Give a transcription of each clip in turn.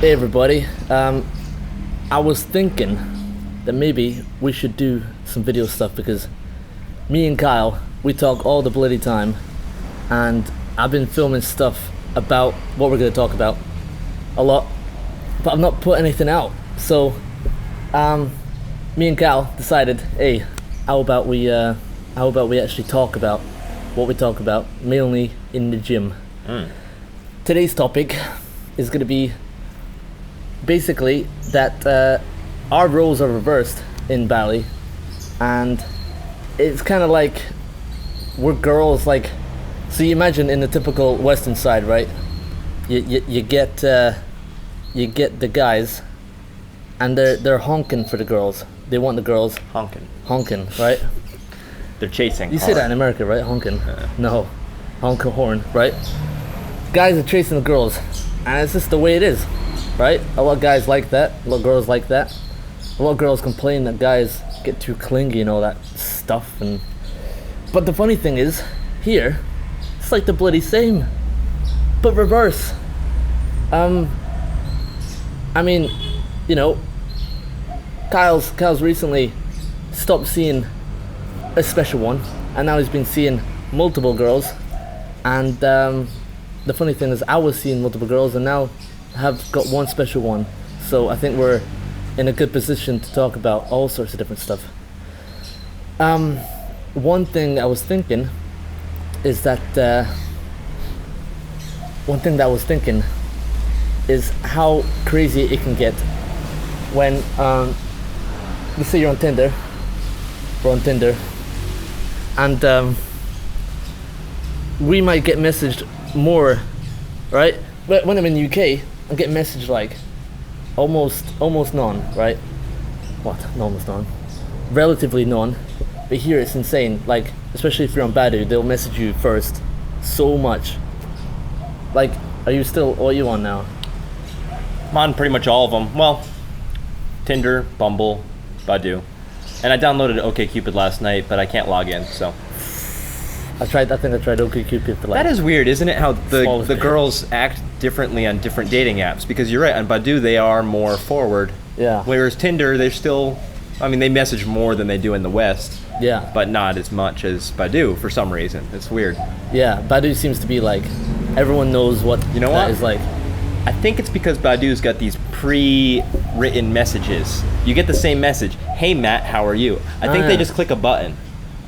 Hey everybody, I was thinking that maybe we should do some video stuff because me and Kyle, we talk all the bloody time, and I've been filming stuff about what we're going to talk about a lot, but I've not put anything out. So me and Kyle decided, hey, how about we actually talk about what we talk about, mainly in the gym. Today's topic is going to be basically that our roles are reversed in Bali, and it's kind of like we're girls. Like, so you imagine in the typical Western side, right? You get the guys, and they're honking for the girls. They want the girls honking, right? They're chasing. You say that in America, right? Honking. No, honk a horn, right? Guys are chasing the girls, and it's just the way it is, right? A lot of guys like that. A lot of girls like that. A lot of girls complain that guys get too clingy and all that stuff. But the funny thing is, here, it's like the bloody same, but reverse. I mean, you know, Kyle's recently stopped seeing a special one, and now he's been seeing multiple girls. And the funny thing is, I was seeing multiple girls, and now have got one special one. So I think we're in a good position to talk about all sorts of different stuff. One thing I was thinking is that how crazy it can get when let's say you're on Tinder. We're on Tinder, and we might get messaged more, right? But when I'm in the UK, I'm getting messaged like almost none, right? What? Almost none. Relatively none. But here it's insane. Like, especially if you're on Badoo, they'll message you first so much. Like, what are you on now? I'm on pretty much all of them. Well, Tinder, Bumble, Badoo. And I downloaded OkCupid last night, but I can't log in, so. I think I tried OkCupid for like... That is weird, isn't it? How the girls act differently on different dating apps. Because you're right, on Badoo they are more forward. Yeah. Whereas Tinder, they're still... I mean, they message more than they do in the West. Yeah. But not as much as Badoo for some reason. It's weird. Yeah, Badoo seems to be like... Everyone knows what that is like. I think it's because Badoo's got these pre-written messages. You get the same message. Hey Matt, how are you? I think they just click a button.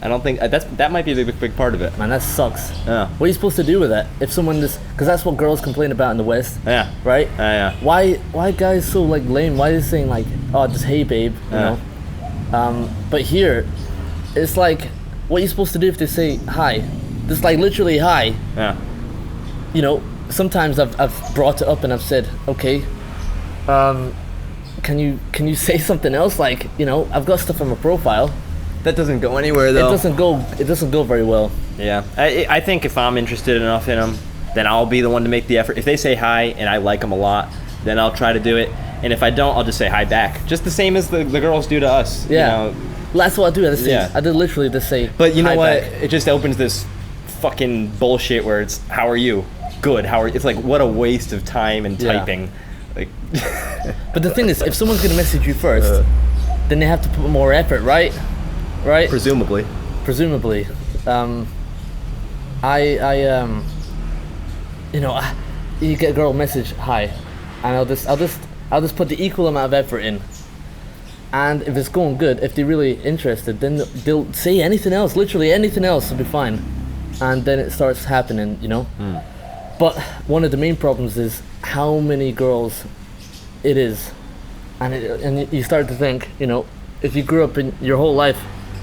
I don't think that might be the big part of it. Man, that sucks. Yeah. What are you supposed to do with that? If someone just, because that's what girls complain about in the West. Yeah. Right? Yeah. Why guys so like lame? Why are they saying like, oh, just hey babe, you know? But here, it's like, what are you supposed to do if they say hi? Just like literally hi. Yeah. You know, sometimes I've brought it up and I've said, okay, can you say something else? Like, you know, I've got stuff on my profile. That doesn't go anywhere though. It doesn't go very well. Yeah, I think if I'm interested enough in them, then I'll be the one to make the effort. If they say hi and I like them a lot, then I'll try to do it. And if I don't, I'll just say hi back. Just the same as the girls do to us. Yeah. You know? That's what I do. I did literally just say. But you know hi what? back. It just opens this fucking bullshit where it's how are you? Good. How are you? It's like what a waste of time and typing. Like. But the thing is, if someone's gonna message you first, then they have to put more effort, right? Right? Presumably. You know, you get a girl message hi, and I'll just put the equal amount of effort in. And if it's going good, if they're really interested, then they'll say anything else, literally anything else will be fine. And then it starts happening, you know? But one of the main problems is how many girls it is. And you start to think, you know, if you grew up in your whole life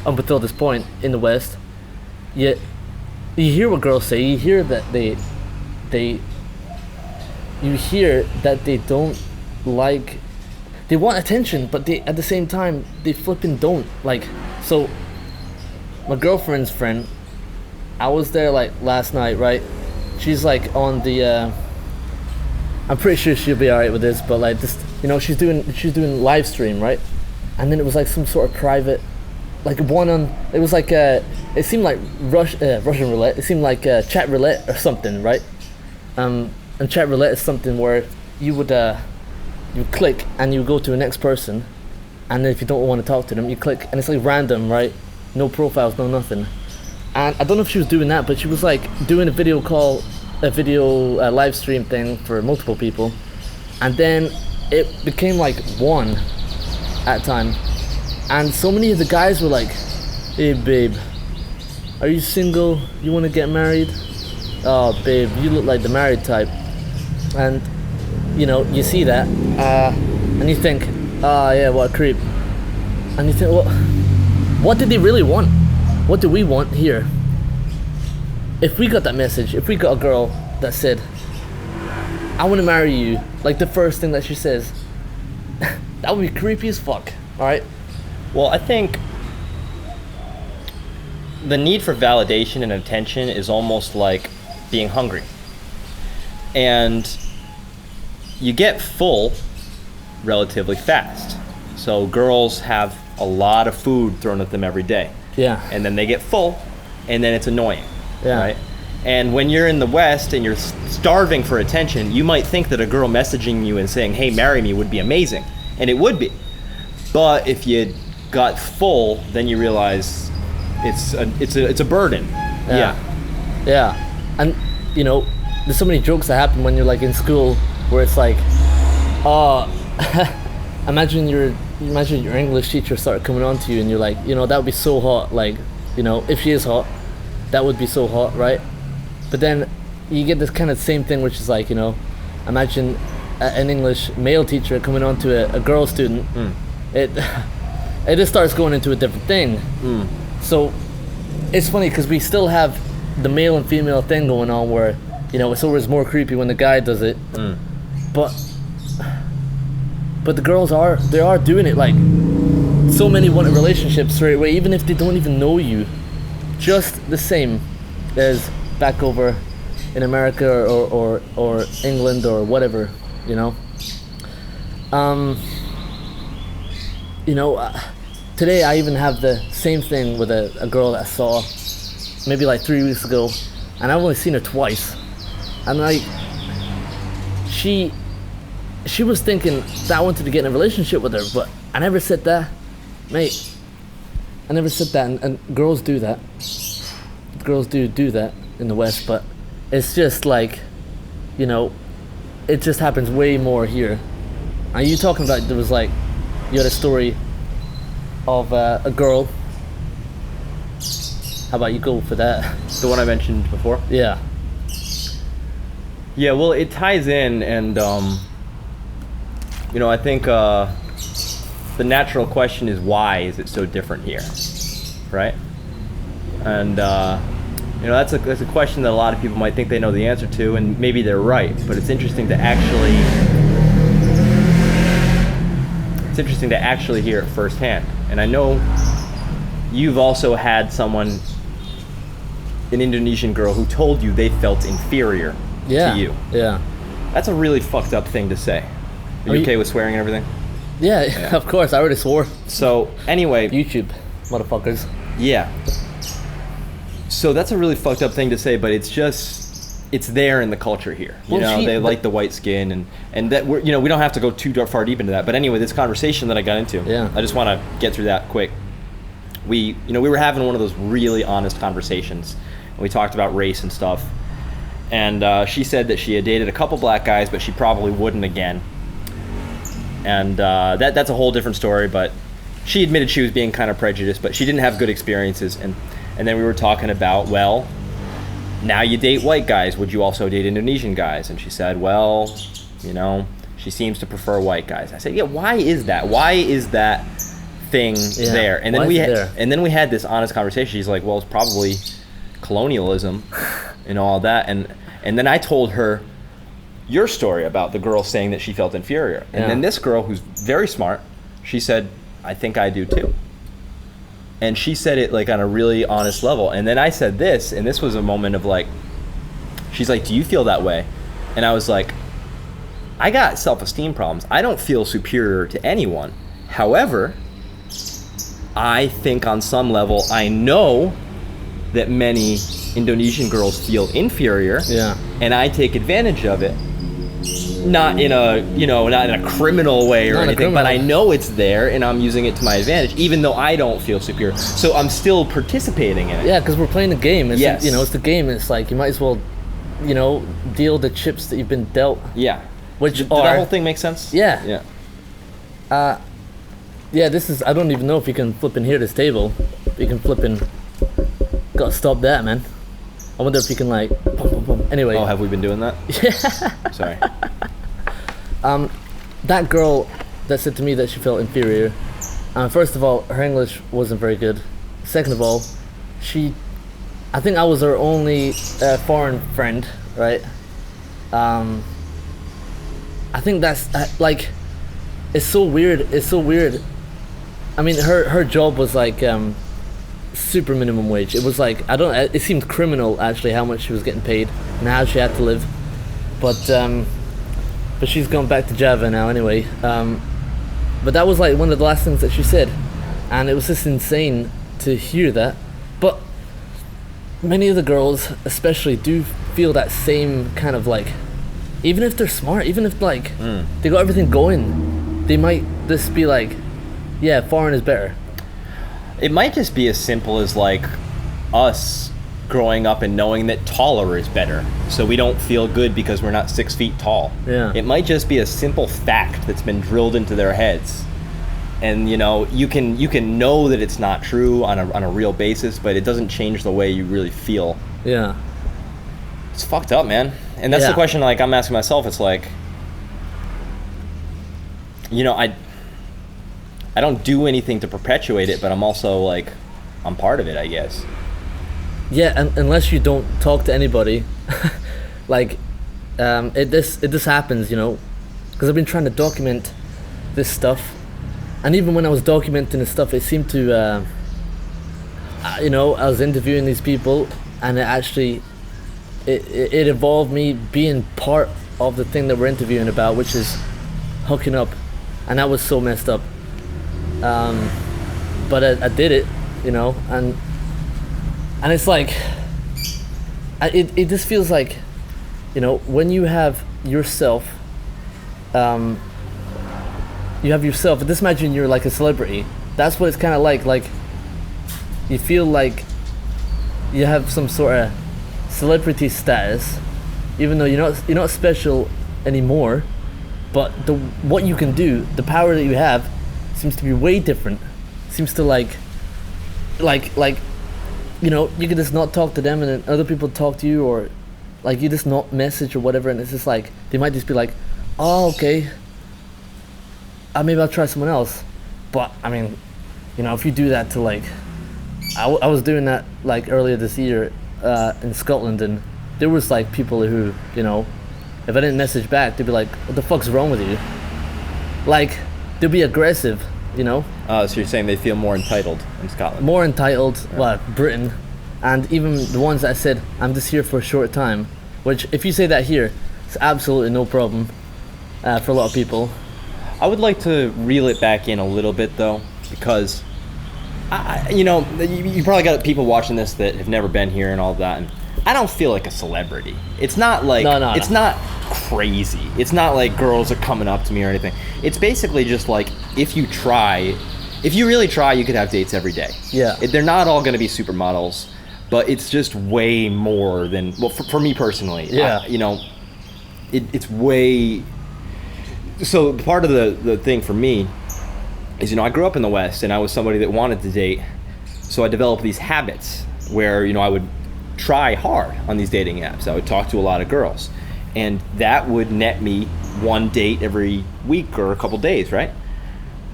up until this point in the West, you hear what girls say, you hear that they don't like, they want attention, but they at the same time they flipping don't like. So my girlfriend's friend, I was there like last night, right? She's like on the I'm pretty sure she'll be alright with this, but like just, you know, she's doing live stream, right? And then it was like some sort of private, like one on, it was like it seemed like Russian roulette. It seemed like chat roulette or something, right? And chat roulette is something where you would you click and you go to the next person, and then if you don't want to talk to them, you click, and it's like random, right? No profiles, no nothing. And I don't know if she was doing that, but she was like doing a video call, a video live stream thing for multiple people, and then it became like one at a time, and so many of the guys were like, "Hey babe, are you single? You want to get married? Oh babe, you look like the married type." And you know, you see that, and you think, "Oh yeah, what a creep." And you think, well, what did they really want? What do we want here? If we got that message, if we got a girl that said, "I want to marry you," like the first thing that she says, that would be creepy as fuck. All right. Well, I think the need for validation and attention is almost like being hungry. And you get full relatively fast. So girls have a lot of food thrown at them every day. Yeah. And then they get full, and then it's annoying. Yeah. Right? And when you're in the West and you're starving for attention, you might think that a girl messaging you and saying, "Hey, marry me," would be amazing. And it would be. But if you got full, then you realize it's a burden. Yeah. Yeah. And you know, there's so many jokes that happen when you're like in school where it's like, oh, imagine your English teacher started coming on to you and you're like, you know, that would be so hot, like, you know, if she is hot, that would be so hot, right? But then you get this kind of same thing, which is like, you know, imagine an English male teacher coming on to a girl student. It just starts going into a different thing. So it's funny because we still have the male and female thing going on where, you know, it's always more creepy when the guy does it. But the girls are doing it. Like, so many want a relationship straight away, even if they don't even know you. Just the same as back over in America or England or whatever, you know. Today I even have the same thing with a girl that I saw maybe like 3 weeks ago, and I've only seen her twice, and like she was thinking that I wanted to get in a relationship with her, but I never said that, mate. I never said that, and girls do that. Girls do that in the West, but it's just like, you know, it just happens way more here. Are you talking about, there was like, you had a story of a girl. How about you go for that? The one I mentioned before? Yeah. Yeah, well, it ties in, and you know, I think the natural question is, why is it so different here, right? And you know, that's a question that a lot of people might think they know the answer to, and maybe they're right. But it's interesting to actually hear it firsthand. And I know you've also had someone, an Indonesian girl, who told you they felt inferior to you. Yeah. That's a really fucked up thing to say. Are you okay with swearing and everything? Yeah, of course. I already swore. So anyway, YouTube, motherfuckers. Yeah. So that's a really fucked up thing to say, but it's there in the culture here. You know, they like the white skin, and that we don't have to go too far deep into that. But anyway, this conversation that I got into, I just want to get through that quick. We were having one of those really honest conversations, and we talked about race and stuff. And she said that she had dated a couple black guys, but she probably wouldn't again. And that's a whole different story, but she admitted she was being kind of prejudiced, but she didn't have good experiences. And then we were talking about, well, now you date white guys, would you also date Indonesian guys? And she said, well, you know, she seems to prefer white guys. I said, yeah, why is that? Why is that thing there? And then we had this honest conversation. She's like, well, it's probably colonialism and all that. And then I told her your story about the girl saying that she felt inferior. And then this girl, who's very smart, she said, I think I do too. And she said it like on a really honest level. And then I said this, and this was a moment of like, she's like, do you feel that way? And I was like, I got self-esteem problems. I don't feel superior to anyone. However, I think on some level, I know that many Indonesian girls feel inferior. Yeah. And I take advantage of it not in a criminal way or anything, but I know it's there and I'm using it to my advantage, even though I don't feel superior. So I'm still participating in it. Yeah, because we're playing the game. It's Yes. it's the game. It's like you might as well, deal the chips that you've been dealt. Yeah. Which Did that whole thing make sense? Yeah. Yeah. Yeah, this is. I don't even know if you can flip in here this table. You can flip in. Gotta stop that, man. I wonder if you can like. Boom, boom, boom. Anyway. Oh, have we been doing that? Yeah. Sorry. That girl that said to me that she felt inferior. First of all, her English wasn't very good. Second of all, I think I was her only foreign friend, right? I think that's like, it's so weird. It's so weird. I mean, her job was like super minimum wage. It was like it seemed criminal actually how much she was getting paid and how she had to live. But she's gone back to Java now anyway. But that was like one of the last things that she said, and it was just insane to hear that. But many of the girls, especially, do feel that same kind of like, even if they're smart, even if like they got everything going, they might just be like, yeah, foreign is better. It might just be as simple as like us growing up and knowing that taller is better, so we don't feel good because we're not 6 feet tall. Yeah. It might just be a simple fact that's been drilled into their heads, and you can know that it's not true on a real basis, but it doesn't change the way you really feel. Yeah. It's fucked up, man. And that's the question like I'm asking myself. It's like, I don't do anything to perpetuate it, but I'm also like, I'm part of it, I guess. Yeah, and unless you don't talk to anybody, like, it just happens, because I've been trying to document this stuff, and even when I was documenting this stuff, it seemed to, I was interviewing these people, and it involved me being part of the thing that we're interviewing about, which is hooking up, and that was so messed up. But I did it, and it's like, it just feels like, when you have yourself, just imagine you're like a celebrity. That's what it's kind of like you feel like you have some sort of celebrity status, even though you're not special anymore, but what you can do, the power that you have, seems to be way different. Seems to like you can just not talk to them, and then other people talk to you, or like you just not message or whatever, and it's just like they might just be like, oh, okay, maybe I'll try someone else. But I mean, if you do that to like, I was doing that like earlier this year in Scotland, and there was like people who, if I didn't message back, they'd be like, what the fuck's wrong with you? Like, they'd be aggressive, So you're saying they feel more entitled in Scotland? More entitled, Britain, and even the ones that said, I'm just here for a short time, which if you say that here, it's absolutely no problem for a lot of people. I would like to reel it back in a little bit though, because you probably got people watching this that have never been here and all of that, and I don't feel like a celebrity. It's not like it's not crazy. It's not like girls are coming up to me or anything. It's basically just like, if you really try, you could have dates every day. Yeah. They're not all going to be supermodels, but it's just way more than, well, for me personally. Yeah. It's way. So part of the thing for me is, I grew up in the West, and I was somebody that wanted to date, so I developed these habits where I would try hard on these dating apps. I would talk to a lot of girls, and that would net me one date every week or a couple days, right?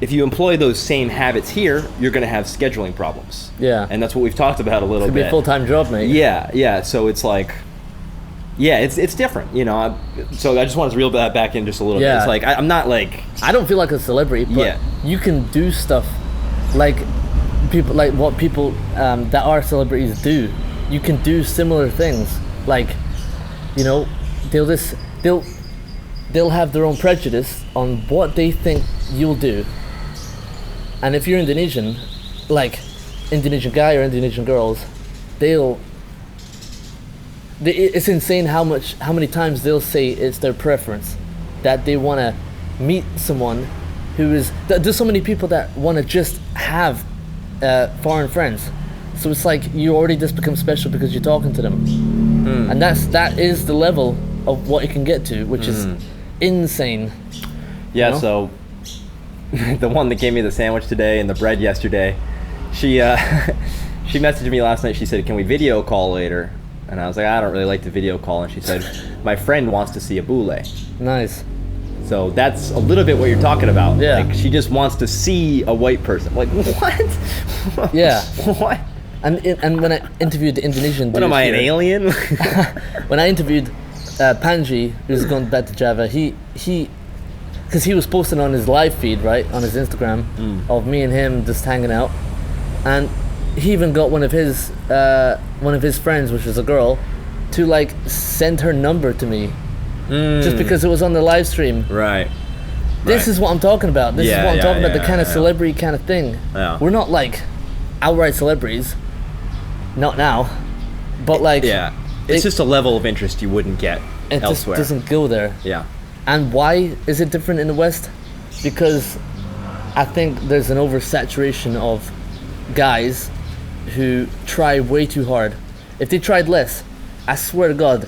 If you employ those same habits here, you're going to have scheduling problems. Yeah. And that's what we've talked about a little bit. It's going to be a full-time job, mate. Yeah. So it's like, it's different, So I just wanted to reel that back in just a little bit. It's like, I'm not like... I don't feel like a celebrity, but you can do stuff like what people that are celebrities do. You can do similar things. Like, they'll have their own prejudice on what they think you'll do. And if you're Indonesian, like Indonesian guy or Indonesian girls, they'll it's insane how many times they'll say it's their preference that they want to meet someone who is. There's so many people that want to just have foreign friends, so it's like you already just become special because you're talking to them, and that is the level of what it can get to, which is insane. Yeah. You know? So the one that gave me the sandwich today and the bread yesterday, she she messaged me last night. She said, "Can we video call later?" And I was like, "I don't really like to video call." And she said, "My friend wants to see a boule." Nice. So that's a little bit what you're talking about. Yeah. Like she just wants to see a white person. Like what? Yeah. What? And when I interviewed the Indonesian dude, What am I, an here, alien? when I interviewed Panji, who's gone back to Java, he because he was posting on his live feed, right, on his Instagram, of me and him just hanging out, and he even got one of his friends, which was a girl, to like send her number to me, just because it was on the live stream. Right. This is what I'm talking about. This is what I'm talking about. The kind of yeah. celebrity kind of thing. Yeah. We're not like outright celebrities, not now, but like Yeah. It's just a level of interest you wouldn't get it elsewhere. just doesn't go there. Yeah. And why is it different in the West? Because I think there's an oversaturation of guys who try way too hard. If they tried less, I swear to God,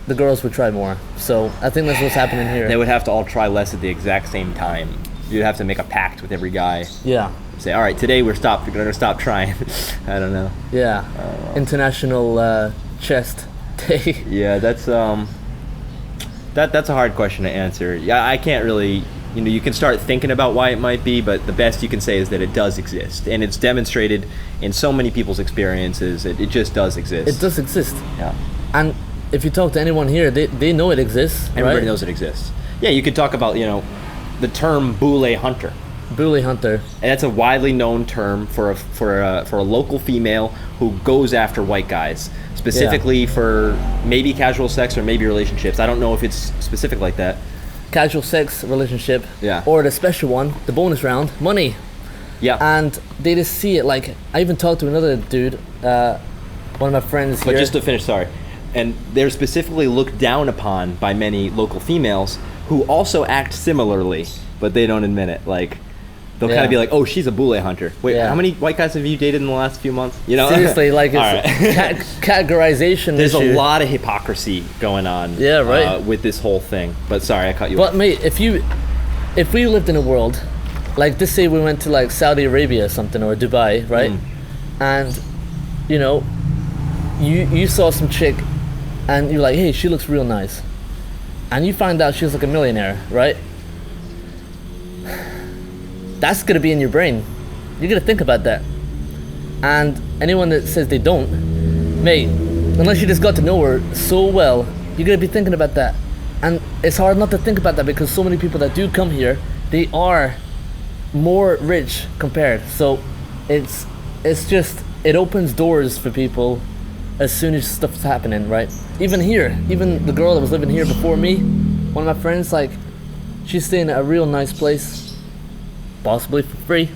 the girls would try more. So I think that's what's happening here. They would have to all try less at the exact same time. You'd have to make a pact with every guy. Yeah, Say, all right, today we're gonna stop trying. I don't know. yeah. International chest day. Yeah, that's that's a hard question to answer. Yeah, I can't really. You can start thinking about why it might be, but the best you can say is that it does exist, and it's demonstrated in so many people's experiences. It just does exist. It does exist. Yeah. And if you talk to anyone here, they know it exists. Everybody right? knows it exists. Yeah, you could talk about the term boule hunter. Boule hunter. And that's a widely known term for a local female who goes after white guys, specifically for maybe casual sex or maybe relationships. I don't know if it's specific like that. Casual sex, relationship, Yeah. or the special one, the bonus round, money. Yeah. And they just see it like, I even talked to another dude, one of my friends But here. just to finish, sorry. And they're specifically looked down upon by many local females who also act similarly, but they don't admit it. Like, they'll kind Yeah. of be like, "Oh, she's a boule hunter." Wait, Yeah. how many white guys have you dated in the last few months? Seriously, like it's All right. categorization There's issue. a lot of hypocrisy going on. Yeah, right. With this whole thing. But sorry, I cut you But off. mate, if we lived in a world, like just say we went to like Saudi Arabia or something, or Dubai, right? And you saw some chick and you're like, hey, she looks real nice. And you find out she's like a millionaire, right? That's gonna be in your brain. You're gonna think about that. And anyone that says they don't, mate, unless you just got to know her so well, you're gonna be thinking about that. And it's hard not to think about that because so many people that do come here, they are more rich compared. So it's just, it opens doors for people as soon as stuff's happening, right? Even here, even the girl that was living here before me, one of my friends, like, she's staying at a real nice place, possibly for free.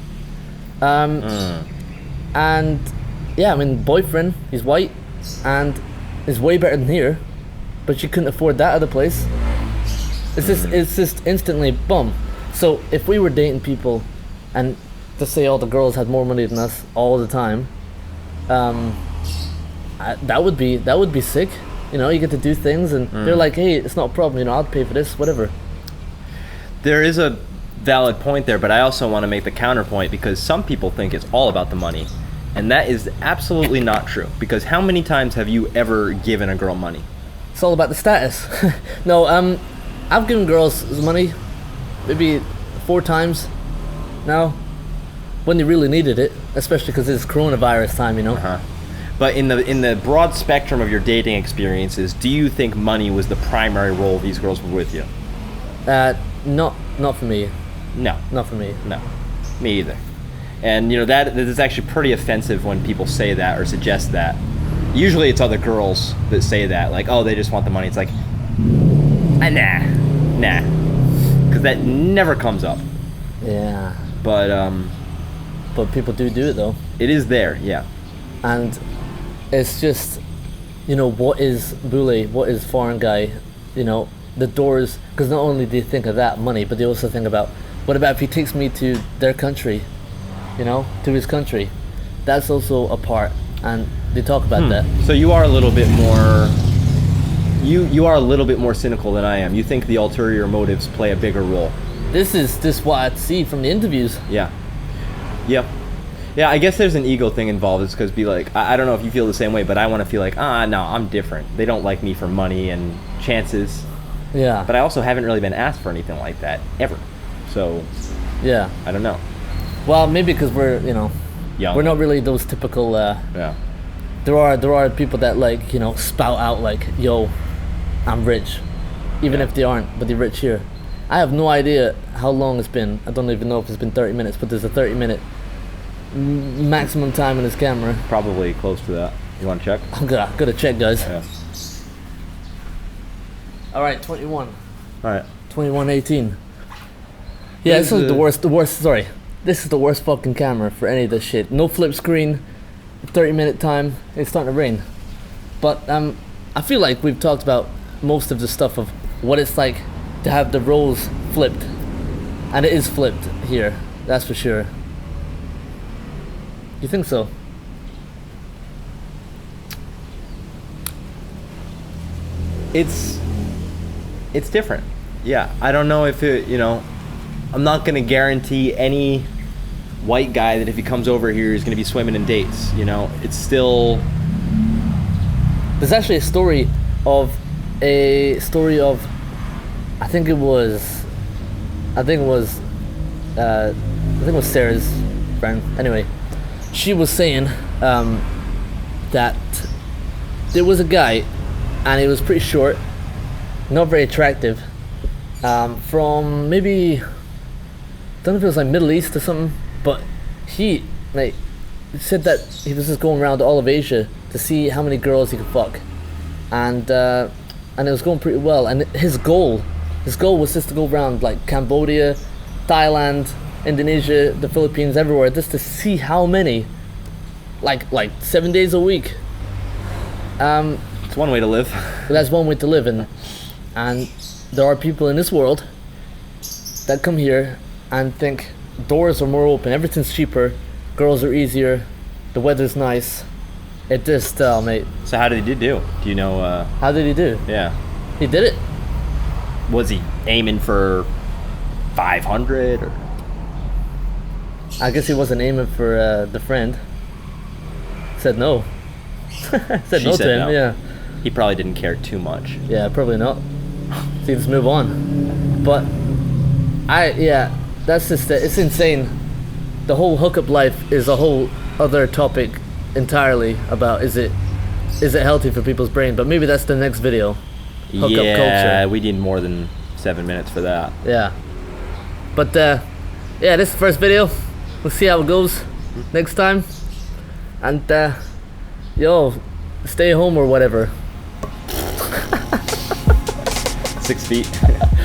And yeah, I mean, boyfriend, he's white and is way better than here, but she couldn't afford that other place. It's just instantly boom. So if we were dating people and to say all the girls had more money than us all the time, that would be sick. You get to do things and they're like, hey, it's not a problem, I'll pay for this, whatever. There is a valid point there, but I also want to make the counterpoint because some people think it's all about the money. And that is absolutely not true. Because how many times have you ever given a girl money? It's all about the status. No, I've given girls money maybe 4 times now when they really needed it, especially because it's coronavirus time, But in the broad spectrum of your dating experiences, do you think money was the primary role these girls were with you? Not for me. No. Not for me. No. Me either. And that is actually pretty offensive when people say that or suggest that. Usually it's other girls that say that, like, oh, they just want the money. It's like, nah. Because that never comes up. Yeah. But people do it though. it is there, yeah. And it's just, you know, what is Bule, what is foreign guy, you know, the doors, because not only do they think of that money, but they also think about, what about if he takes me to their country, you know, to his country? That's also a part, and they talk about that. So you are a little bit more, you are a little bit more cynical than I am. You think the ulterior motives play a bigger role. This is what I see from the interviews. Yeah. Yep. Yeah, I guess there's an ego thing involved. It's because be like, I don't know if you feel the same way, but I want to feel like, no, I'm different. They don't like me for money and chances. Yeah. But I also haven't really been asked for anything like that ever. So, yeah. I don't know. Well, maybe because we're, you know, Young. we're not really those typical. Yeah. There are people that like, you know, spout out like, yo, I'm rich, even if they aren't, but they're rich here. I have no idea how long it's been. I don't even know if it's been 30 minutes, but there's a 30-minute maximum time in this camera. Probably close to that. You want to check? I'm gotta check, guys. Yeah. All right, 21. All right. 21:18. Yeah, this is the worst. Sorry, this is the worst fucking camera for any of this shit. No flip screen. 30-minute time. It's starting to rain. But I feel like we've talked about most of the stuff of what it's like to have the roles flipped, and it is flipped here. That's for sure. You think so? It's different. Yeah, I don't know if it, you know, I'm not going to guarantee any white guy that if he comes over here he's going to be swimming in dates, you know. It's still... There's actually a story of I think it was Sarah's friend. Anyway, she was saying that there was a guy, and he was pretty short, not very attractive, from maybe, I don't know if it was like Middle East or something, but he said that he was just going around all of Asia to see how many girls he could fuck, and it was going pretty well. And his goal was just to go around like Cambodia, Thailand, Indonesia, the Philippines, everywhere, just to see how many, like 7 days a week. It's one way to live. That's one way to live, and there are people in this world that come here and think doors are more open, everything's cheaper, girls are easier, the weather's nice. It just, mate. So how did he do? Do you know? How did he do? Yeah. He did it. Was he aiming for 500 or? I guess he wasn't aiming for the friend. Said no. said She no said to him. no. Yeah. He probably didn't care too much. Yeah, probably not. So you just move on. But that's just it's insane. The whole hookup life is a whole other topic entirely about is it healthy for people's brain, but maybe that's the next video. Hookup culture. We need more than 7 minutes for that. Yeah. But this is the first video. We'll see how it goes next time. And stay home or whatever. 6 feet.